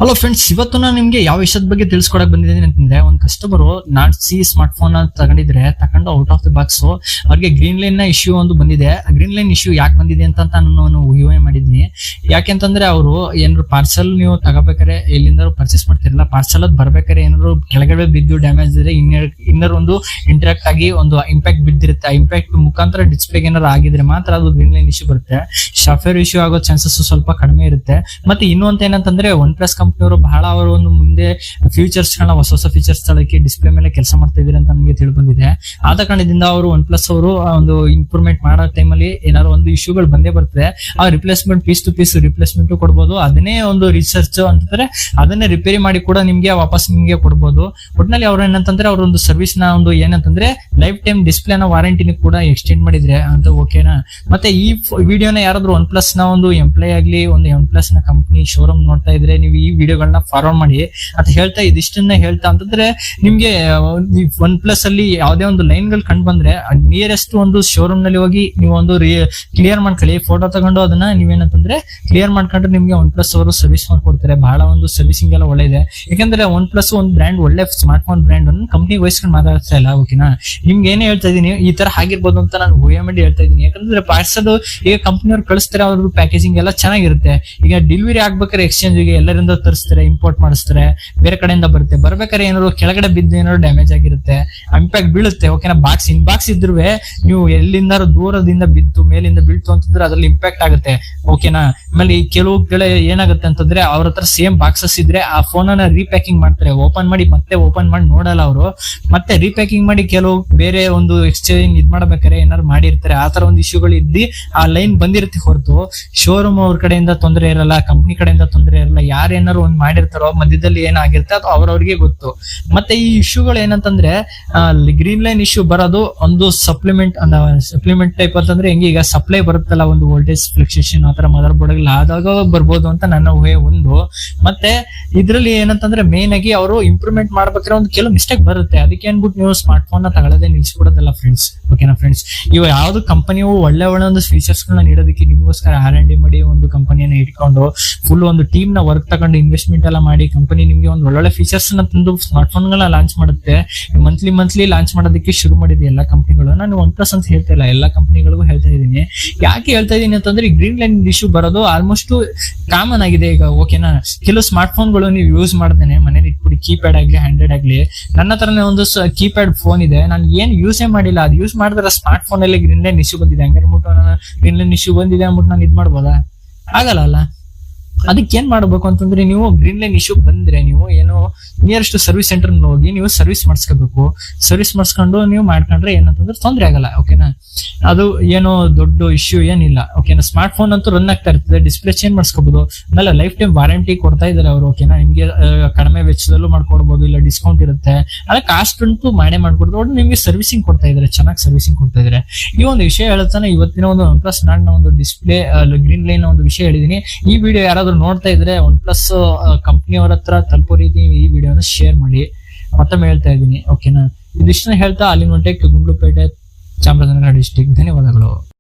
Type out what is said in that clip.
Hello friends, ಇವತ್ತು ನಾನು ನಿಮ್ಗೆ ಯಾವ ವಿಷಯದ ಬಗ್ಗೆ ತಿಳಿಸ್ಕೊಡಕ್ ಬಂದಿದ್ದೀನಿ ಅಂತಂದ್ರೆ, ಒಂದು ಕಸ್ಟಮರ್ ನಾಟ್ಸಿ ಸ್ಮಾರ್ಟ್ ಫೋನ್ ತಗೊಂಡು ಔಟ್ ಆಫ್ ದಿ ಬಾಕ್ಸ್ ಅವ್ರಿಗೆ ಗ್ರೀನ್ ಲೈನ್ ನ ಇಶ್ಯೂ ಒಂದು ಬಂದಿದೆ. ಗ್ರೀನ್ ಲೈನ್ ಇಶ್ಯೂ ಯಾಕೆ ಬಂದಿದೆ ಅಂತ ನಾನು ಊಹೆ ಮಾಡಿದ್ದೀನಿ. ಯಾಕೆಂತಂದ್ರೆ ಅವರು ಏನಾದ್ರು ಪಾರ್ಸಲ್ ನೀವು ತಗೋಬೇಕಾರೆ ಎಲ್ಲಿಂದ ಪರ್ಚೇಸ್ ಮಾಡ್ತಿರಲ್ಲ, ಪಾರ್ಸಲ್ ಅದು ಬರ್ಬೇಕಾದ್ರೆ ಏನಾದ್ರು ಕೆಳಗಡೆ ಬಿದ್ದು ಡ್ಯಾಮೇಜ್ ಇದ್ರೆ ಇನ್ನರ್ ಒಂದು ಇಂಟ್ರಾಕ್ಟ್ ಆಗಿ ಒಂದು ಇಂಪ್ಯಾಕ್ಟ್ ಬಿದ್ದಿರುತ್ತೆ. ಆ ಇಂಪ್ಯಾಕ್ಟ್ ಮುಖಾಂತರ ಡಿಸ್ಪ್ಲೇಗೆ ಏನಾದ್ರು ಆಗಿದ್ರೆ ಮಾತ್ರ ಅದು ಗ್ರೀನ್ ಲೈನ್ ಇಶ್ಯೂ ಬರುತ್ತೆ. ಸಾಫ್ಟ್ವೇರ್ ಇಶ್ಯೂ ಆಗೋ ಚಾನ್ಸಸ್ ಸ್ವಲ್ಪ ಕಡಿಮೆ ಇರುತ್ತೆ. ಮತ್ತೆ ಇನ್ನೊಂದು ಏನಂತಂದ್ರೆ, ಒನ್ ಪ್ಲಸ್ ಕಂಪ್ನಿಯವರು ಬಹಳ ಅವರು ಒಂದು ಮುಂದೆ ಫೀಚರ್ಸ್ ಗಳನ್ನ ಹೊಸ ಪಿಕ್ಚರ್ಸ್ ತಳಕ್ಕೆ ಡಿಸ್ಪ್ಲೇ ಮೇಲೆ ಕೆಲಸ ಮಾಡ್ತಾ ಇದ್ದಾರೆ ಅಂತ ನಮಗೆ ತಿಳಿ ಬಂದಿದೆ. ಆದ ಕಾರಣದಿಂದ ಅವರು ಒನ್ ಪ್ಲಸ್ ಅವರು ಒಂದು ಇಂಪ್ರೂವ್ಮೆಂಟ್ ಮಾಡೋ ಟೈಮಲ್ಲಿ ಏನಾದ್ರು ಒಂದು ಇಶ್ಯೂಗಳು ಬಂದೇ ಬರ್ತದೆ. ಆ replacement piece to piece replacement ಕೊಡ್ಬೋದು. ಅದನ್ನೇ ಒಂದು ರಿಸರ್ಚ್ ಅಂತಂದ್ರೆ ಅದನ್ನೇ ರಿಪೇರಿ ಮಾಡಿ ಕೂಡ ನಿಮ್ಗೆ ವಾಪಸ್ ನಿಮ್ಗೆ ಕೊಡ್ಬೋದು. ಒಟ್ನಲ್ಲಿ ಅವ್ರು ಏನಂತಂದ್ರೆ ಅವ್ರ ಒಂದು ಸರ್ವಿಸ್ ನ ಒಂದು ಏನಂತಂದ್ರೆ ಲೈಫ್ ಟೈಮ್ ಡಿಸ್ಪ್ಲೇ ನ ವಾರಂಟಿನ ಕೂಡ ಎಕ್ಸ್ಟೆಂಡ್ ಮಾಡಿದ್ರೆ ಅಂತ ಓಕೆನಾ. ಮತ್ತೆ ಈ ವಿಡಿಯೋನ ಯಾರಾದ್ರೂ ಒನ್ ಪ್ಲಸ್ ನ ಒಂದು ಎಂಪ್ಲಾಯ್ ಆಗ್ಲಿ, ಒಂದು ಒನ್ ಪ್ಲಸ್ ನ ಕಂಪ್ನಿ ಶೋರೂಮ್ ನೋಡ್ತಾ ಇದ್ರೆ ನೀವು ಈ ವಿಡಿಯೋಗಳನ್ನ ಫಾರ್ವರ್ಡ್ ಮಾಡಿ ಅಂತ ಹೇಳ್ತಾ ಇದಿಷ್ಟನ್ನ ಹೇಳ್ತಾ ಅಂತಂದ್ರೆ, ನಿಮ್ಗೆ ಒನ್ ಪ್ಲಸ್ ಅಲ್ಲಿ ಯಾವುದೇ ಒಂದು ಲೈನ್ ಗಳು ಕಂಡು ಬಂದ್ರೆ ನಿಯರೆಸ್ಟ್ ಒಂದು ಶೋರೂಮ್ ನಲ್ಲಿ ಹೋಗಿ ನೀವು ಒಂದು ಕ್ಲಿಯರ್ ಮಾಡ್ಕೊಳ್ಳಿ. ಫೋಟೋ ತಗೊಂಡು ಅದನ್ನ ನೀವೇನಂತಂದ್ರೆ ಕ್ಲಿಯರ್ ಮಾಡ್ಕೊಂಡ್ರೆ ನಿಮ್ಗೆ ಒನ್ ಪ್ಲಸ್ ಅವರು ಸರ್ವಿಸ್ ಮಾಡ್ಕೊಡ್ತಾರೆ. ಬಹಳ ಒಂದು ಸರ್ವಿಸಿಂಗ್ ಎಲ್ಲ ಒಳ್ಳೆಇದೆ. ಯಾಕಂದ್ರೆ ಒನ್ ಪ್ಲಸ್ ಒಂದು ಬ್ರ್ಯಾಂಡ್, ಒಳ್ಳೆ ಸ್ಮಾರ್ಟ್ ಫೋನ್ ಬ್ರ್ಯಾಂಡ್ ಅನ್ನು ಕಂಪ್ನಿ ವಹಿಸ್ಕೊಂಡು ಮಾತಾಡ್ತಾ ಇಲ್ಲ. ಓಕೆನಾ, ನಿಮ್ಗೆ ಏನೇ ಹೇಳ್ತಾ ಇದೀನಿ ಈ ತರ ಆಗಿರ್ಬೋದು ಅಂತ ನಾನು ಊಹೆ ಮಾಡಿ ಹೇಳ್ತಾ ಇದೀನಿ. ಯಾಕಂದ್ರೆ ಪಾರ್ಸಲ್ ಈಗ ಕಂಪ್ನಿಯವ್ರು ಕಳಿಸ್ತಾರೆ, ಅವ್ರದ್ದು ಪ್ಯಾಕೇಜಿಂಗ್ ಎಲ್ಲ ಚೆನ್ನಾಗಿರುತ್ತೆ. ಈಗ ಡೆಲಿವರಿ ಆಗ್ಬೇಕಾದ್ರೆ ಎಕ್ಸ್ಚೇಂಜ್ ಗೆ ಎಲ್ಲರಿಂದ ತರಿಸ್ತಾರೆ, ಇಂಪೋರ್ಟ್ ಮಾಡಿಸ್ತಾರೆ, ಬೇರೆ ಕಡೆಯಿಂದ ಬರ್ಬೇಕಾದ್ರೆ ಏನಾದ್ರು ಕೆಳಗಡೆ ಬಿದ್ದು ಏನಾದ್ರು ಡ್ಯಾಮೇಜ್ ಆಗಿರುತ್ತೆ, ಇಂಪ್ಯಾಕ್ಟ್ ಬೀಳುತ್ತೆ. ಓಕೆನಾ, ಇನ್ ಬಾಕ್ಸ್ ಇದ್ರು ನೀವು ಎಲ್ಲಿಂದ ದೂರದಿಂದ ಬಿದ್ದು ಮೇಲಿಂದ ಬೀಳ್ತು ಅಂತಂದ್ರೆ ಅದ್ರಲ್ಲಿ ಇಂಪ್ಯಾಕ್ಟ್ ಆಗುತ್ತೆ. ಓಕೆನಾ, ಆಮೇಲೆ ಕೆಲವು ಏನಾಗುತ್ತೆ ಅಂತಂದ್ರೆ ಅವ್ರ ಹತ್ರ ಸೇಮ್ ಬಾಕ್ಸಸ್ ಇದ್ರೆ ಆ ಫೋನ್ ಅನ್ನ ರೀಪ್ಯಾಕಿಂಗ್ ಮಾಡ್ತಾರೆ. ಓಪನ್ ಮಾಡಿ ನೋಡಲ್ಲ ಅವರು, ಮತ್ತೆ ರೀಪ್ಯಾಕಿಂಗ್ ಮಾಡಿ ಕೆಲವು ಬೇರೆ ಒಂದು ಎಕ್ಸ್ಚೇಂಜ್ ಇದ್ ಮಾಡ್ಬೇಕಾರೆ ಏನಾದ್ರು ಮಾಡಿರ್ತಾರೆ. ಆ ತರ ಒಂದು ಇಶ್ಯೂಗಳು ಇದ್ದು ಆ ಲೈನ್ ಬಂದಿರುತ್ತೆ ಹೊರತು ಶೋರೂಮ್ ಅವ್ರ ಕಡೆಯಿಂದ ತೊಂದರೆ ಇರಲ್ಲ, ಕಂಪ್ನಿ ಕಡೆಯಿಂದ ತೊಂದರೆ ಇರಲ್ಲ. ಯಾರೇನಾರು ಒಂದ್ ಮಾಡಿರ್ತಾರೋ ಮಧ್ಯದಲ್ಲಿ ಏನಾಗಿರುತ್ತೆ ಅದು ಅವ್ರವ್ರಿಗೆ ಗೊತ್ತು. ಮತ್ತೆ ಈ ಇಶ್ಯೂಗಳು ಏನಂತಂದ್ರೆ, ಗ್ರೀನ್ ಲೈನ್ ಇಶ್ಯೂ ಬರೋದು ಒಂದು ಸಪ್ಲಿಮೆಂಟ್ ಟೈಪ್ ಅಂತಂದ್ರೆ ಹೆಂಗೆ, ಈಗ ಸಪ್ಲೈ ಬರುತ್ತಲ್ಲ ಒಂದು ವೋಲ್ಟೇಜ್ ಫ್ಲಕ್ಚುಯೇಷನ್ ಆತರ ಮದರ್ ಬೋರ್ಡ್ ಆದಾಗ ಬರ್ಬೋದು ಅಂತ ನನ್ನ ಊಹೆ ಒಂದು. ಮತ್ತೆ ಇದ್ರಲ್ಲಿ ಏನಂತಂದ್ರೆ ಮೇನ್ ಆಗಿ ಅವರು ಇಂಪ್ರೂವ್ಮೆಂಟ್ ಮಾಡ್ಬೇಕಾದ್ರೆ ಒಂದು ಕೆಲವು ಮಿಸ್ಟೇಕ್ ಬರುತ್ತೆ. ಅದಕ್ಕೆ ಅನ್ಬಿಟ್ಟು ನೀವು ಸ್ಮಾರ್ಟ್ ಫೋನ್ ನ ತಗೊಳ್ಳೋದೇ ನಿಲ್ಸ್ಬಿಡೋದಲ್ಲ ಫ್ರೆಂಡ್ಸ್. ಓಕೆನಾ ಫ್ರೆಂಡ್ಸ್, ಇವ ಯಾವ್ದು ಕಂಪನಿಯು ಒಳ್ಳೆ ಒಂದು ಫೀಚರ್ಸ್ ಗಳನ್ನ ನೀಡೋದಕ್ಕೆ ನಿಮಗೋಸ್ಕರ R&D ಮಾಡಿ ಒಂದು ಕಂಪನಿಯನ್ನ ಇಟ್ಕೊಂಡು ಫುಲ್ ಒಂದು ಟೀಮ್ ನ ವರ್ಕ್ ತಗೊಂಡು ಇನ್ವೆಸ್ಟ್ಮೆಂಟ್ ಎಲ್ಲ ಮಾಡಿ ಕಂಪನಿ ನಿಮ್ಗೆ ಒಂದು ಒಳ್ಳೊಳ್ಳೆ ಫೀಚರ್ಸ್ ನ ತಂದು ಸ್ಮಾರ್ಟ್ ಫೋನ್ ಗಳನ್ನ ಲಾಂಚ್ ಮಾಡುತ್ತೆ. ಮಂತ್ಲಿ ಲಾಂಚ್ ಮಾಡೋದಕ್ಕೆ ಶುರು ಮಾಡಿದೆ ಎಲ್ಲಾ ಕಂಪನಿಗಳು. ನಾನು ಒನ್ ಪ್ಲಸ್ ಅಂತ ಹೇಳ್ತಾ ಇಲ್ಲ, ಎಲ್ಲಾ ಕಂಪನಿಗಳಿಗೂ ಹೇಳ್ತಾ ಇದ್ದೀನಿ. ಯಾಕೆ ಹೇಳ್ತಾ ಇದೀನಿ ಅಂತಂದ್ರೆ, ಈ ಗ್ರೀನ್ ಲೈನ್ ಇಶ್ಯೂ ಬರೋದು ಆಲ್ಮೋಸ್ಟ್ ಕಾಮನ್ ಆಗಿದೆ ಈಗ. ಓಕೆನಾ, ಕೆಲವು ಸ್ಮಾರ್ಟ್ ಫೋನ್ಗಳು ನೀವು ಯೂಸ್ ಮಾಡ್ದೇನೆ ಮನೇಲಿ ಇಟ್ಬಿಡಿ, ಕೀಪ್ಯಾಡ್ ಆಗ್ಲಿ ಹ್ಯಾಂಡ್ರೆಡ್ ಆಗ್ಲಿ. ನನ್ನ ಹತ್ರನೇ ಒಂದು ಕೀಪ್ಯಾಡ್ ಫೋನ್ ಇದೆ, ನಾನು ಏನ್ ಯೂಸೇ ಮಾಡಿಲ್ಲ. ಅದು ಯೂಸ್ ಮಾಡಿದ್ರೆ ಸ್ಮಾರ್ಟ್ ಫೋನ್ ಅಲ್ಲಿ ಗ್ರೀನ್ ಲೈನ್ ಇಶ್ಯೂ ಬಂದಿದೆ. ಹಂಗೆ ಗ್ರೀನ್ ಲೈನ್ ಇಶ್ಯೂ ಬಂದಿದೆ ಅಂದ್ಬಿಟ್ಟು ನಾನು ಇದ್ ಮಾಡ್ಬೋದಾ? ಆಗಲ್ಲ. ಅದಕ್ಕೆ ಏನ್ ಮಾಡ್ಬೇಕು ಅಂತಂದ್ರೆ, ನೀವು ಗ್ರೀನ್ ಲೈನ್ ಇಶ್ಯೂ ಬಂದ್ರೆ ನೀವು ಏನೋ ನಿಯರೆಸ್ಟ್ ಸರ್ವಿಸ್ ಸೆಂಟರ್ ಹೋಗಿ ನೀವು ಸರ್ವಿಸ್ ಮಾಡಿಸ್ಕೋಬೇಕು. ಸರ್ವಿಸ್ ಮಾಡಿಸ್ಕೊಂಡು ನೀವು ಮಾಡ್ಕೊಂಡ್ರೆ ಏನಂತಂದ್ರೆ ತೊಂದರೆ ಆಗಲ್ಲ. ಓಕೆನಾ, ಅದು ಏನೋ ದೊಡ್ಡ ಇಶ್ಯೂ ಏನಿಲ್ಲ. ಓಕೆನಾ, ಸ್ಮಾರ್ಟ್ ಫೋನ್ ಅಂತೂ ರನ್ ಆಗ್ತಾ ಇರ್ತದೆ, ಡಿಸ್ಪ್ಲೇ ಚೇಂಜ್ ಮಾಡಿಸ್ಕೋಬಹುದು. ಆಮೇಲೆ ಲೈಫ್ ಟೈಮ್ ವಾರಂಟಿ ಕೊಡ್ತಾ ಇದಾರೆ ಅವರು. ಓಕೆನಾ, ನಿಮ್ಗೆ ಕಡಿಮೆ ವೆಚ್ಚದಲ್ಲೂ ಮಾಡ್ಕೊಡ್ಬೋದು, ಇಲ್ಲ ಡಿಸ್ಕೌಂಟ್ ಇರುತ್ತೆ. ಅದೇ ಕಾಸ್ಟ್ ಅಂತೂ ಮಾಡೇ ಮಾಡ್ಕೊಡ್ತಾರೆ. ಒಟ್ಟು ನಿಮ್ಗೆ ಸರ್ವಿಸಿಂಗ್ ಕೊಡ್ತಾ ಇದಾರೆ, ಚೆನ್ನಾಗಿ ಸರ್ವಿಸಿಂಗ್ ಕೊಡ್ತಾ ಇದಾರೆ. ಈ ಒಂದು ವಿಷಯ ಹೇಳ್ತಾನೆ ಇವತ್ತಿನ ಒಂದು ಒನ್ ಪ್ಲಸ್ ನಾಡ್ನ ಒಂದು ಡಿಸ್ಪ್ಲೇ ಗ್ರೀನ್ ಲೈನ್ ಒಂದು ವಿಷಯ ಹೇಳಿದೀನಿ. ಈ ವಿಡಿಯೋ ಯಾರಾದ್ರೂ ನೋಡ್ತಾ ಇದ್ರೆ ಒನ್ ಪ್ಲಸ್ ಕಂಪ್ನಿಯವರ ಹತ್ರ ತಲುಪೋ ರೀತಿ ಈ ವಿಡಿಯೋನ ಶೇರ್ ಮಾಡಿ ಮತ್ತೊಮ್ಮೆ ಹೇಳ್ತಾ ಇದ್ದೀನಿ. ಓಕೆನಾ, ಇದಿಷ್ಟನ್ನ ಹೇಳ್ತಾ ಅಲ್ಲಿನ ಹೊಂಟೆ ಗುಂಡ್ಲುಪೇಟೆ, ಚಾಮರಾಜನಗರ ಡಿಸ್ಟಿಕ್. ಧನ್ಯವಾದಗಳು.